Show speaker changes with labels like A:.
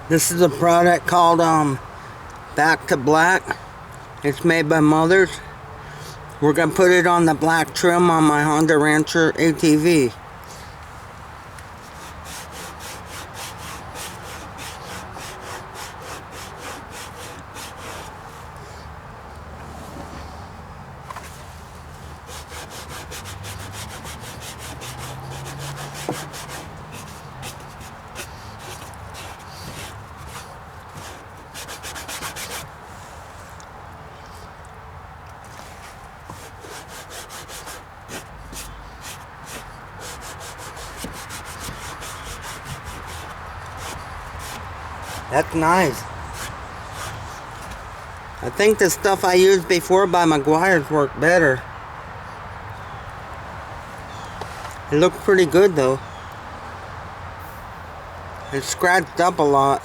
A: This is a product called Back to Black. It's made by Mothers. We're going to put it on the black trim on my Honda Rancher ATV. That's nice. I think the stuff I used before by Meguiar's worked better. It looked pretty good though. It scratched up a lot.